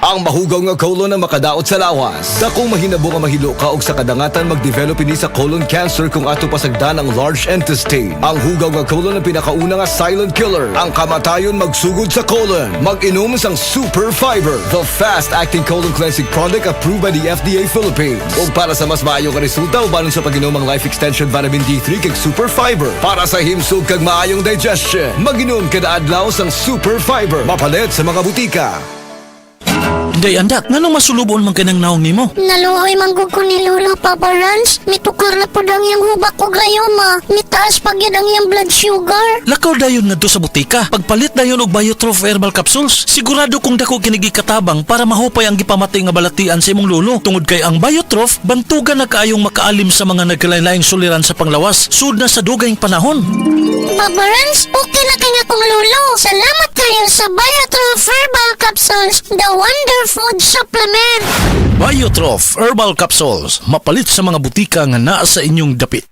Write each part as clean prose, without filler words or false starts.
Ang mahugaw nga colon na makadaot sa lawas. Dako mahinabo nga mahilo ka og sa kadangatan mag-develop ini sa colon cancer kung ato pasagdan ang large intestine. Ang hugaw nga colon ang pinakauna nga silent killer. Ang kamatayon magsugod sa colon. Mag-inom sang Super Fiber, the fast-acting colon cleansing product approved by the FDA Philippines. Ug para sa mas maayo nga resulta ubanon sa pag-inom ang Life Extension Vitamin D3 kag Super Fiber para sa himsog kag maayong digestion. Mag-inom kada adlaw sang Super Fiber. Mapalit sa mga butika. Day andak, nganong masulubon man kanang naong nimo? Naluoy manggug ko ni Lola Papa Rans. Mitukar na po ang iyang hubak ko gayoma. Mitaas pag yan ang iyang blood sugar. Lakaw dayon ngadto sa butika. Pagpalit dayon og Biotrof herbal capsules. Sigurado kung dako kinigi katabang para mahupay ang gipamatay nga balatian sa imong lolo. Tungod kay ang Biotrof bantugan na kaayong makaalim sa mga nagkalain-laing suliran sa panglawas sud na sa dugayng panahon. Papa Rans, okay na kaya kong lolo. Salamat kayo sa Biotrof Herbal Capsules, the Wonder Food Supplement. Biotrof herbal capsules, mapalit sa mga butika nga naa sa inyong dapit.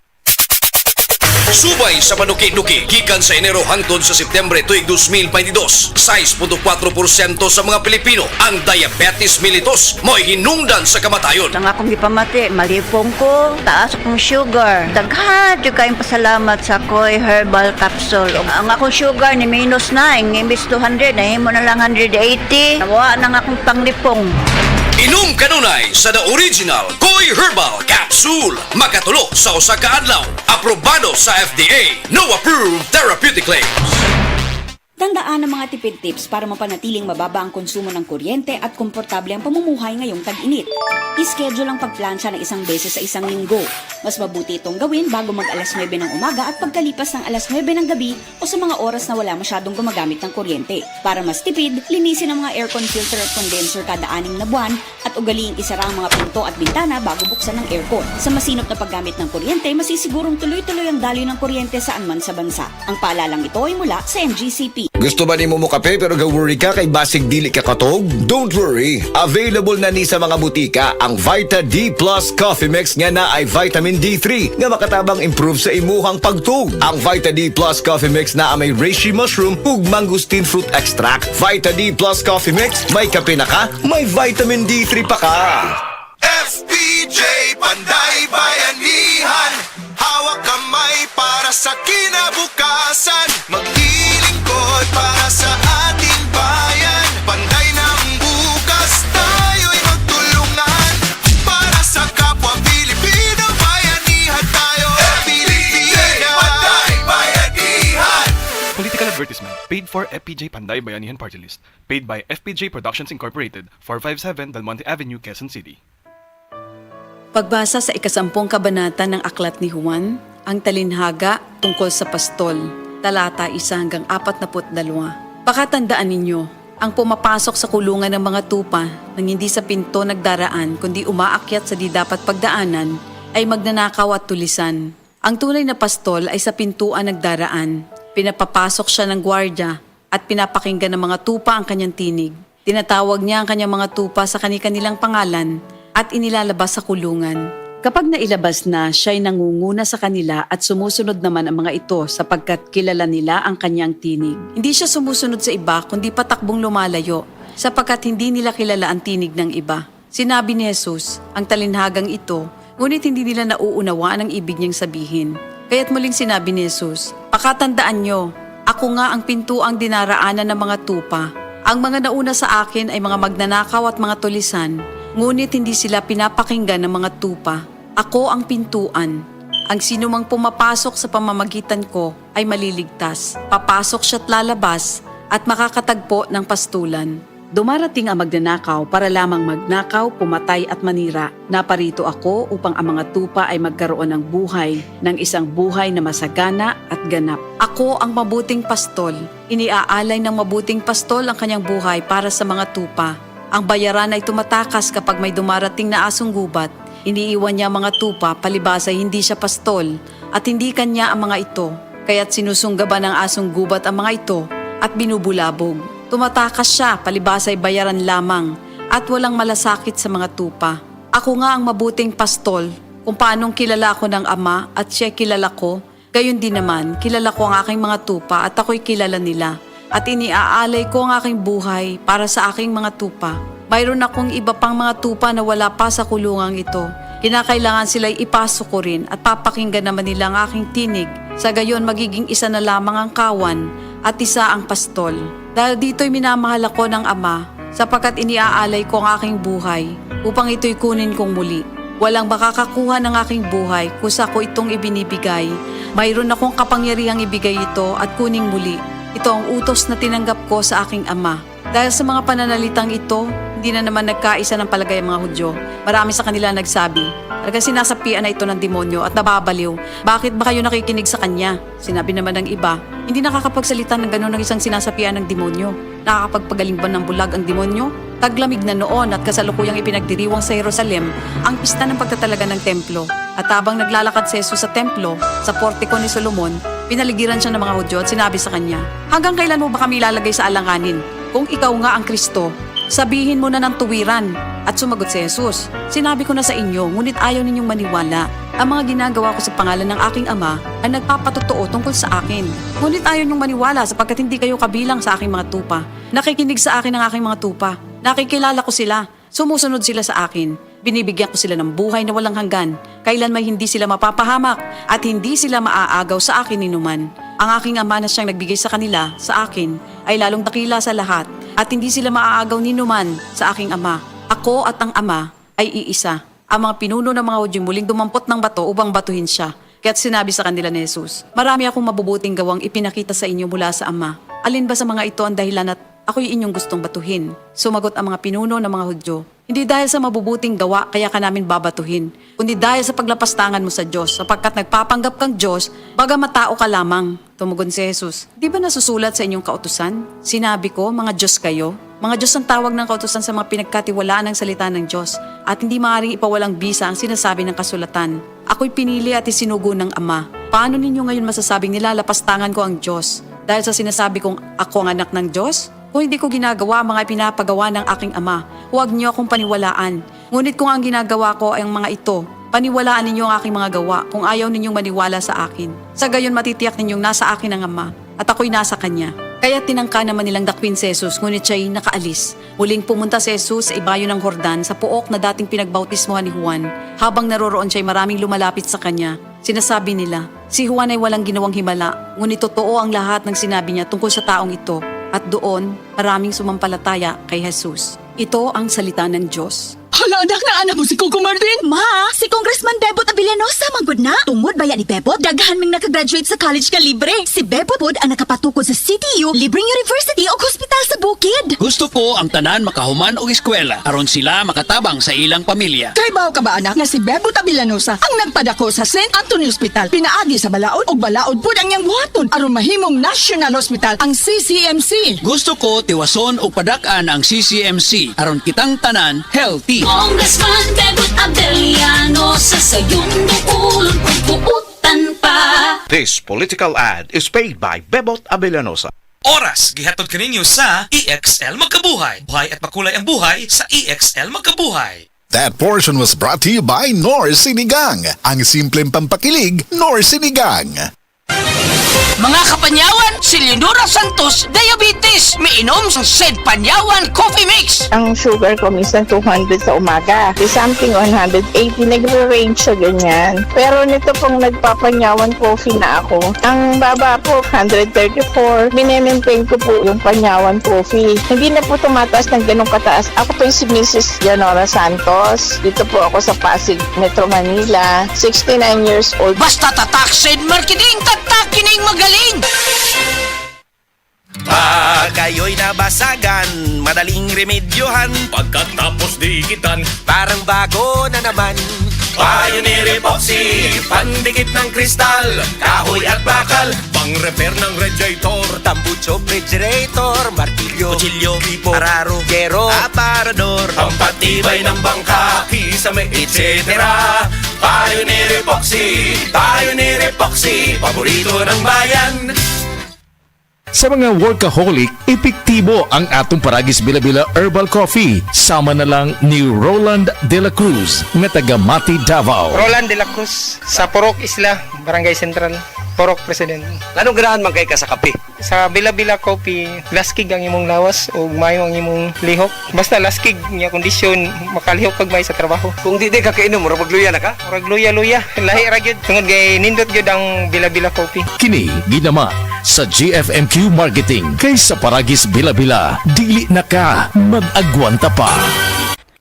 Subay sa panuki-nuki gikan sa Enero hangtod sa Setyembre tuig 2022. 6.4% sa mga Pilipino ang diabetes mellitus mo'y hinungdan sa kamatayon. Ang akong gipamati, malipong ko, taas akong sugar. Daghan yung kayong pasalamat sa Koy Herbal Capsule. Ang akong sugar ni minus 9, imbis 200, nahimo na lang 180. Nawa nang akong panglipong. Inom kanunay sa the original Koy Herbal Capsule. Makatulo sa usa ka adlaw. Aprobado sa FDA. No approved therapeutic claims. Tandaan ang mga tipid tips para mapanatiling mababa ang konsumo ng kuryente at komportable ang pamumuhay ngayong tag-init. I-schedule ang pagplansya ng isang beses sa isang linggo. Mas mabuti itong gawin bago mag alas 9 ng umaga at pagkalipas ng alas 9 ng gabi o sa mga oras na wala masyadong gumagamit ng kuryente. Para mas tipid, linisin ang mga aircon filter at condenser kada 6 na buwan at ugaliing isara ang mga pinto at bintana bago buksan ng aircon. Sa masinop na paggamit ng kuryente, masisigurong tuloy-tuloy ang daloy ng kuryente saan man sa bansa. Ang paalalang ito ay mula sa MGCP. Gusto ba nimo mo kape pero ga-worry ka kay basig dili ka katog? Don't worry. Available na ni sa mga butika ang Vita D Plus Coffee Mix nga na ay vitamin D3 nga makatabang improve sa imuhang pagtug. Ang Vita D Plus Coffee Mix na may reishi mushroom ug mangosteen fruit extract. Vita D Plus Coffee Mix, may kape na ka, may vitamin D3 pa ka. FPJ Panday Bayanihan. Hawak kamay para sa kinabukasan. Maglilingkod para sa ating bayan. Panday ng bukas, tayo'y magtulungan. Para sa kapwa Pilipino, bayanihan tayo. FPJ Panday Bayanihan. Political advertisement paid for FPJ Panday Bayanihan Party List. Paid by FPJ Productions Incorporated, 457 Del Monte Avenue, Quezon City. Pagbasa sa 10 kabanata ng Aklat ni Juan, ang talinhaga tungkol sa pastol, talata 1 hanggang 42. Pakatandaan ninyo, ang pumapasok sa kulungan ng mga tupa nang hindi sa pinto nagdaraan kundi umaakyat sa di dapat pagdaanan ay magnanakaw at tulisan. Ang tunay na pastol ay sa pintuan nagdaraan. Pinapapasok siya ng gwardya at pinapakinggan ng mga tupa ang kanyang tinig. Tinatawag niya ang kanyang mga tupa sa kanilang pangalan at inilalabas sa kulungan. Kapag nailabas na, siya'y nangunguna sa kanila at sumusunod naman ang mga ito sapagkat kilala nila ang kanyang tinig. Hindi siya sumusunod sa iba kundi patakbong lumalayo sapagkat hindi nila kilala ang tinig ng iba. Sinabi ni Jesus, ang talinhagang ito, ngunit hindi nila nauunawaan ang ibig niyang sabihin. Kaya't muling sinabi ni Jesus, pakatandaan nyo, ako nga ang pintuang dinaraanan ng mga tupa. Ang mga nauna sa akin ay mga magnanakaw at mga tulisan, ngunit hindi sila pinapakinggan ng mga tupa. Ako ang pintuan. Ang sinumang pumapasok sa pamamagitan ko ay maliligtas. Papasok siya't lalabas at makakatagpo ng pastulan. Dumarating ang magnanakaw para lamang magnakaw, pumatay at manira. Naparito ako upang ang mga tupa ay magkaroon ng buhay, ng isang buhay na masagana at ganap. Ako ang mabuting pastol. Iniaalay ng mabuting pastol ang kanyang buhay para sa mga tupa. Ang bayaran ay tumatakas kapag may dumarating na asong gubat. Iniiwan niya ang mga tupa, palibas ay hindi siya pastol at hindi kanya ang mga ito. Kaya't sinusunggaban ng asong gubat ang mga ito at binubulabog. Tumatakas siya, palibas ay bayaran lamang at walang malasakit sa mga tupa. Ako nga ang mabuting pastol, kung paanong kilala ko ng Ama at siya kilala ko, gayon din naman kilala ko ang aking mga tupa at ako'y kilala nila. At iniaalay ko ang aking buhay para sa aking mga tupa. Mayroon akong iba pang mga tupa na wala pa sa kulungang ito. Kinakailangan sila'y ipasok ko rin at papakinggan naman nila ang aking tinig. Sa gayon magiging isa na lamang ang kawan at isa ang pastol. Dahil dito'y minamahal ako ng Ama sapagkat iniaalay ko ang aking buhay upang ito'y kunin kong muli. Walang makakakuha ng aking buhay kusa ko itong ibinibigay. Mayroon akong kapangyarihang ibigay ito at kuning muli. Ito ang utos na tinanggap ko sa aking Ama. Dahil sa mga pananalitang ito, hindi na naman nagkaisa ng palagay ang mga Hudyo. Marami sa kanila nagsabi, talagang sinasapian na ito ng demonyo at nababaliw. Bakit ba kayo nakikinig sa kanya? Sinabi naman ng iba, hindi nakakapagsalita ng gano'n ng isang sinasapian ng demonyo. Nakakapagpagaling ba ng bulag ang demonyo? Taglamig na noon at kasalukuyang ipinagdiriwang sa Jerusalem ang pista ng pagtatalaga ng templo. At habang naglalakad si Jesus sa templo, sa portiko ni Solomon, pinaligiran siya ng mga Hudyo at sinabi sa kanya, hanggang kailan mo ba kami ilalagay sa alanganin? Kung ikaw nga ang Kristo, sabihin mo na ng tuwiran. At sumagot si Jesus, sinabi ko na sa inyo, ngunit ayaw ninyong maniwala. Ang mga ginagawa ko sa pangalan ng aking Ama ay nagpapatotoo tungkol sa akin. Ngunit ayaw ninyong maniwala sapagkat hindi kayo kabilang sa aking mga tupa. Nakikinig sa akin ang aking mga tupa. Nakikilala ko sila. Sumusunod sila sa akin. Binibigyan ko sila ng buhay na walang hanggan. Kailan may hindi sila mapapahamak at hindi sila maaagaw sa akin ninuman. Ang aking Ama na siyang nagbigay sa kanila, sa akin, ay lalong dakila sa lahat at hindi sila maaagaw ninuman sa aking Ama. Ako at ang Ama ay iisa. Ang mga pinuno ng mga Hudyo muling dumampot ng bato upang batuhin siya. Kaya't sinabi sa kanila ni Jesus, marami akong mabubuting gawang ipinakita sa inyo mula sa Ama. Alin ba sa mga ito ang dahilan at ako'y inyong gustong batuhin? Sumagot ang mga pinuno ng mga Hudyo, hindi dahil sa mabubuting gawa kaya ka namin babatuhin, kundi dahil sa paglapastangan mo sa Diyos, sapagkat nagpapanggap kang Diyos, bagamat tao ka lamang. Tumugon si Jesus, di ba nasusulat sa inyong kautusan? Sinabi ko, mga Diyos kayo. Mga Diyos ang tawag ng kautusan sa mga pinagkatiwalaan ng salita ng Diyos at hindi maaaring ipawalang bisa ang sinasabi ng kasulatan. Ako'y pinili at isinugo ng Ama. Paano ninyo ngayon masasabing nilalapastangan ko ang Diyos? Dahil sa sinasabi kong ako ang anak ng Diyos? Kung hindi ko ginagawa ang mga pinapagawa ng aking Ama, huwag niyo akong paniwalaan. Ngunit kung ang ginagawa ko ay ang mga ito, paniwalaan ninyo ang aking mga gawa kung ayaw ninyong maniwala sa akin. Sa gayon matitiyak ninyong nasa akin ang Ama at ako'y nasa Kanya. Kaya tinangka naman nilang dakwin si Jesus ngunit siya'y nakaalis. Muling pumunta si Jesus sa ibayo ng Jordan sa puok na dating pinagbautismohan ni Juan. Habang naroroon siya'y maraming lumalapit sa kanya. Sinasabi nila, si Juan ay walang ginawang himala, ngunit totoo ang lahat ng sinabi niya tungkol sa taong ito. At doon, maraming sumampalataya kay Jesus. Ito ang salita ng Diyos. Hala, anak na anak mo si Coco Martin. Ma, si Congressman Bebot Abilianosa manggod na. Tungod baya ni Bebot, daghan ming nakagraduate sa college ka libre. Si Bebot pod ang nakapatukod sa CTU, libreng university o hospital sa bukid. Gusto ko ang tanan makahuman og eskwela aron sila makatabang sa ilang pamilya. Kaibaw ka ba anak nga si Bebot Abilianosa ang nagpadako sa St. Anthony Hospital. Pinaagi sa balaod og balaod pod ang iyang buhaton aron mahimong National Hospital ang CCMC. Gusto ko tiwason og padak-an ang CCMC aron kitang tanan healthy. Congressman Bebot Abilianosa sa iyong dukulon kung puutan pa. This political ad is paid by Bebot Abilianosa. Oras gihatod kaninyo sa EXL Magkabuhay. Buhay at makulay ang buhay sa EXL Magkabuhay. That portion was brought to you by Nor Sinigang. Ang simpleng pampakilig, Nor Sinigang. Mga kapanyawan, si Leonora Santos, diabetes. Miinom sa Sed Panyawan Coffee Mix. Ang sugar ko minsan 200 sa umaga. Something 180, nagre-range sa ganyan. Pero nito pong nagpapanyawan coffee na ako. Ang baba po, 134. Minemaintain ko po yung panyawan coffee. Hindi na po tumataas ng ganong kataas. Ako po yung si Mrs. Leonora Santos. Dito po ako sa Pasig, Metro Manila. 69 years old. Basta tatak Sed Marketing, tatak kining magaling. Pag kayo'y nabasagan, madaling remedyohan. Pagkatapos dikitan, Parang bago na naman. Pioneer Epoxy, pandikit ng kristal, kahoy at bakal, pang-repair ng radiator, Tambucho, refrigerator, martilyo, kutsilyo, tipo, araro, gero, aparador, pampatibay ng bangka, kisame, etc. Pioneer Epoxy, paborito ng bayan. Sa mga workaholic, epektibo ang atong Paragis Bila-Bila Herbal Coffee. Sama na lang ni Roland De La Cruz, nga taga Mati, Davao. Roland De La Cruz, sa Porok Isla, Barangay Central, Porok President. Anong ganahan man kay ka sa kape? Sa Bila-Bila Coffee, laskig ang imong lawas o mayo ang imong lihok. Basta laskig niya kondisyon, makalihok kag may sa trabaho. Kung di ka kainom, mura magluya na ka? Murag luya-luya. Lahi ra gyud. Tungod kay nindot gyud ang Bila-Bila Coffee. Kini ginama sa GFMQ Marketing kay sa Paragis Bila-Bila. Dili na ka mag-agwanta pa.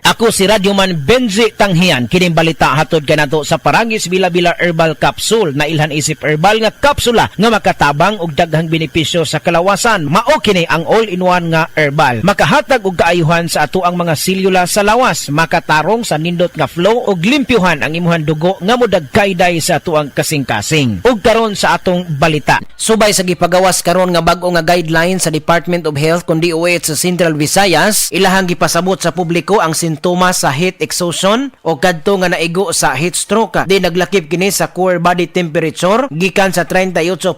Ako si Radyoman Benji Tanghian, kining balita hatod kanato sa Paragis Bila-Bila Herbal Capsule na ilhan isip herbal nga kapsula nga makatabang og daghang benepisyo sa kalawasan. Mao kini ang all-in-one nga herbal. Makahatag og kaayuhan sa ato ang mga selula sa lawas, makatarong sa nindot nga flow og limpyuhan ang imuhang dugo nga modagkayday sa ato ang kasing-kasing. Ug karon sa atong balita. Subay sa gipagawas karon nga bag-o nga guideline sa Department of Health kundi DOH sa Central Visayas, ilahang gipasabot sa publiko ang sintomas sa heat exhaustion o kadto nga naigo sa heat stroke. Di naglakip kini sa core body temperature gikan sa 38.3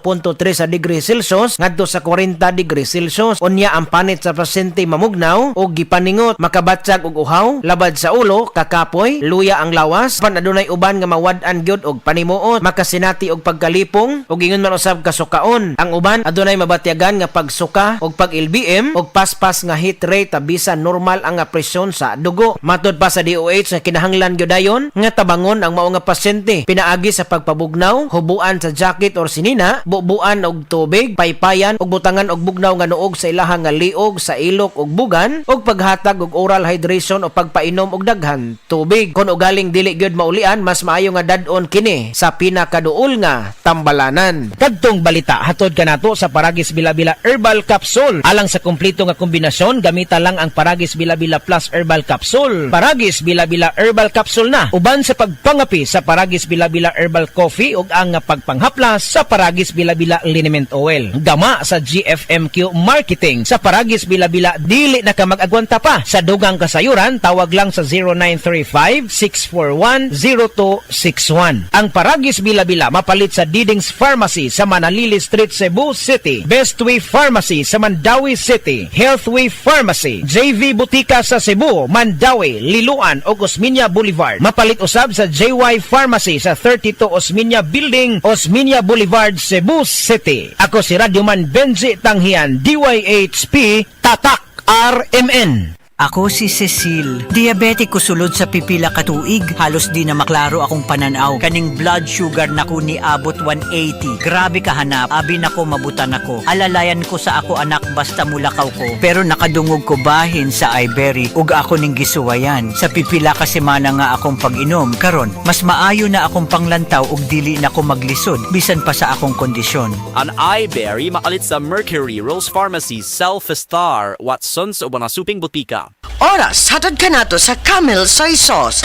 sa degree Celsius ngadto sa 40 degree Celsius. Unya ang panit sa pasyente mamugnaw o gipaningot, makabatsag og uhaw, labad sa ulo, kakapoy, luya ang lawas, pan adunay uban nga mawad-an gyud og panimuot, makasinati og pagkalipong ug ingon man usab kasukaon. Ang uban adunay mabatyagan nga pagsuka og pag-LBM og paspas nga heat rate bisan normal ang presyon sa dugo. Matod pa sa DOH na kinahanglan gyudayon nga tabangon ang mao nga pasyente pinaagi sa pagpabugnaw, hubuan sa jacket or sinina, bubuan og tubig, paypayan og butangan og bugnaw nga nuog sa ilahang nga liog sa ilok og bugan og paghatag og oral hydration o pagpainom og daghan tubig. Kung ugaling dili gyud maulian, mas maayo nga dad-on kini sa pinakaduol nga tambalanan. Kadtong balita hatod kanato sa Paragis Bila-Bila Herbal Capsule. Alang sa kumpleto nga kombinasyon, gamita lang ang Paragis Bila-Bila Plus Herbal Capsule. Paragis Bila-Bila Herbal Capsule na uban sa pagpangapi sa Paragis Bila-Bila Herbal Coffee ug ang pagpanghaplas sa Paragis Bila-Bila Liniment Oil. Gama sa GFMQ Marketing sa Paragis Bila-Bila, dili na ka mag-agwanta pa. Sa dugang kasayuran, tawag lang sa 0935-641-0261. Ang Paragis Bila-Bila mapalit sa Diding's Pharmacy sa Manalili Street, Cebu City, Bestway Pharmacy sa Mandawi City, Healthway Pharmacy, JV Butika sa Cebu, Mandawi, Liluan o Osmeña Boulevard. Mapalit usab sa JY Pharmacy sa 32 Osmeña Building, Osmeña Boulevard, Cebu City. Ako si Radyoman Benji Tanghian, DYHP Tatak RMN. Ako si Cecil. Diabetic ko sulod sa pipila ka tuig. Halos di na maklaro akong pananaw. Kaning blood sugar nako ni abot 180. Grabe kahanap. Abi nako mabutan ako. Alalayan ko sa ako anak basta mulakaw ko. Pero nakadungog ko bahin sa Iberry ug ako ning gisuwayan. Sa pipila ka semana nga akong pag-inom. Karon, mas maayo na akong panglantaw ug dili na ko maglisod bisan pa sa akong kondisyon. An Iberry makalit sa Mercury, Rose Pharmacy, Self-Star, Watsons o mga suping butika. Oras, hatod ka nato sa Camel Soy Sauce.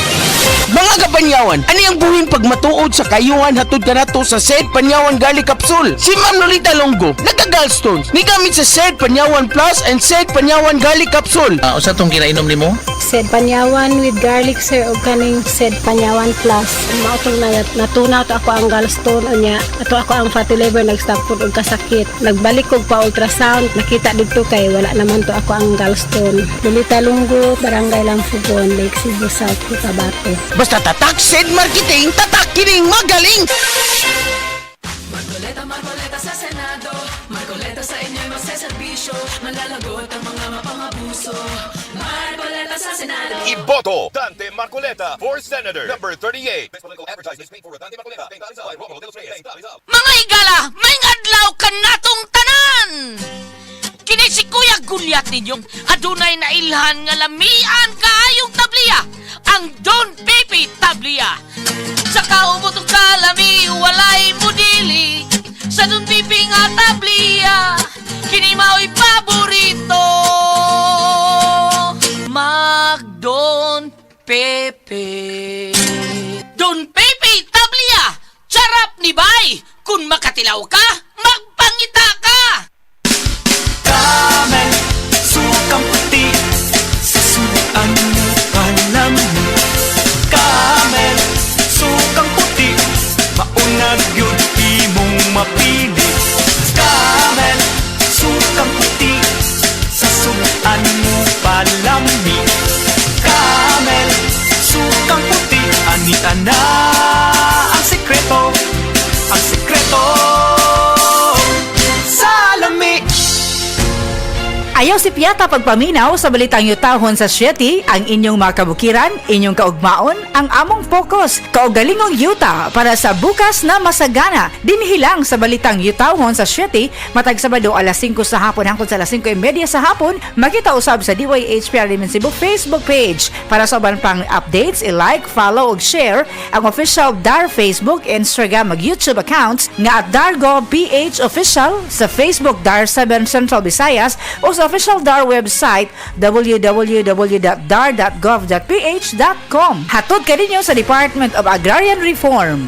Mga kapanyawan, ano yung buhing pagmatuod sa kayuhan hatod ka nato sa Sed Panyawan Garlic Capsule? Si Ma'am Lolita Longo, nagka-gallstones. Ni gamit sa Sed Panyawan Plus and Sed Panyawan Garlic Capsule. Usa tong kinainom nimo? Sed Panyawan with garlic sir o kaning Sed Panyawan Plus. Mautong natunaw to ako ang gallstone unya. Ato ako ang fatty liver nag-stop food og kasakit. Nagbalik ko pa ultrasound, nakita dito kay wala naman to ako ang gallstone. Lolita Longo, Barangay Lampugon, Lake Cebu South, Cotabato. Basta tatak Sed Marketing, tatak kining magaling! Marcoleta sa Senado, Marcoleta sa inyo'y magseserbisyo, malalagot ang mga mapangabuso. Marcoleta sa Senado. Iboto Dante Marcoleta for Senator number 38. Mga higala, may adlaw ka natong tanan! Kini si Kuya Gulyat ninyong adunay na ilhan nga lamian kaayong tabliya, ang Don Pepe Tabliya. Sa kaumot ng kalami, walay mudili, sa Don Pepe nga tabliya, kini mao'y paborito. Mag Don Pepe. Don Pepe Tabliya, charap ni bay, kung makatilaw ka, magpangita ka. Camel, sukang puti, sasuan mo alam mo. Camel, sukang puti, maunag yun imong mapili. Camel, sukang puti, sasuan mo palami. Camel, sukang puti, ani-ana ang sekreto, ang sekreto. Ayaw si Piata pagpaminaw sa balitang yutahon sa Sieti, ang inyong mga kabukiran, inyong kaugmaon, ang among focus, kaugalingong yuta para sa bukas na masagana. Dinhilang sa balitang yutahon sa Sieti, matag Sabado alas 5 sa hapon hangtod sa alas 5:30 sa hapon, makita usab sa DYHPR Limen Cebu Facebook page. Para sa uban pang updates, i-like, follow ug share ang official DAR Facebook, Instagram ug YouTube accounts nga at DarGovPH Official sa Facebook DAR 7 Central Visayas o sa official DAR website www.dar.gov.ph.com. Hatod kaninyo sa Department of Agrarian Reform.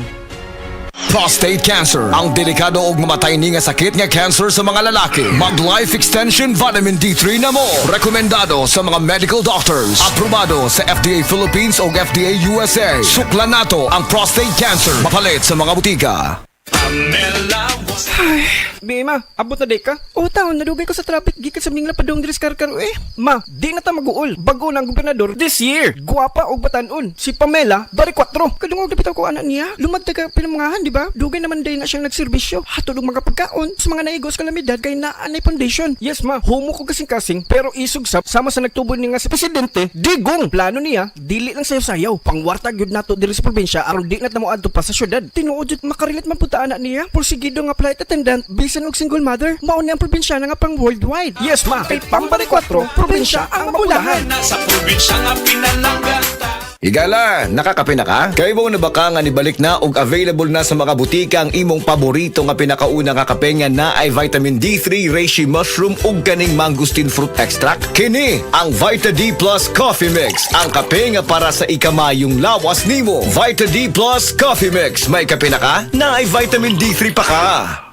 Prostate cancer, ang delikado ug mamatay ni nga sakit nga cancer sa mga lalaki. Mag Life Extension Vitamin D3 na mo. Rekomendado sa mga medical doctors. Aprobado sa FDA Philippines ug FDA USA. Suklan nato ang prostate cancer. Mapalit sa mga butika. Ay, Bima, abot na day ka? O taon, nadugay ko sa traffic, gikan sa mingla padong diris karkaro eh. Ma, di na ta mag-uol, bago ng gobernador this year. Guwapa og batanon, si Pamela, bari 4. Kadungog na bitaw ko anak niya, lumagta ka pinamangahan, di ba? Dugay naman day na siyang nagserbisyo. Hatod og mga pagkaon sa mga naigos kalamidad kay naanay foundation. Yes ma, humo ko kasing-kasing, pero isugsap, sama sa nagtubo niya nga si Presidente, digong plano niya, dili lang sayaw-sayaw, pangwarta gyud nato diri sa probinsya, aron di na tamo adto pa sa syudad. Tinuod jud makarilit man punta anak niya, porsigido nga flight attendant, bisan og single mother, mao ni ang probinsya nga pang worldwide. Yes ma, kay pambari 4, probinsya ang mapulahan. Sa probinsya nga pinalangata. Higala, nakakape na ka? Kay mo na baka nga nibalik na og available na sa mga butika ang imong paborito nga pinakauna nga kape nga na ay vitamin D3, reishi mushroom ug kaning mangosteen fruit extract. Kini ang Vita D Plus Coffee Mix, ang kape nga para sa ikamayong lawas nimo. Vita D Plus Coffee Mix, may kape na ka? Na ay vitamin D3 pa ka.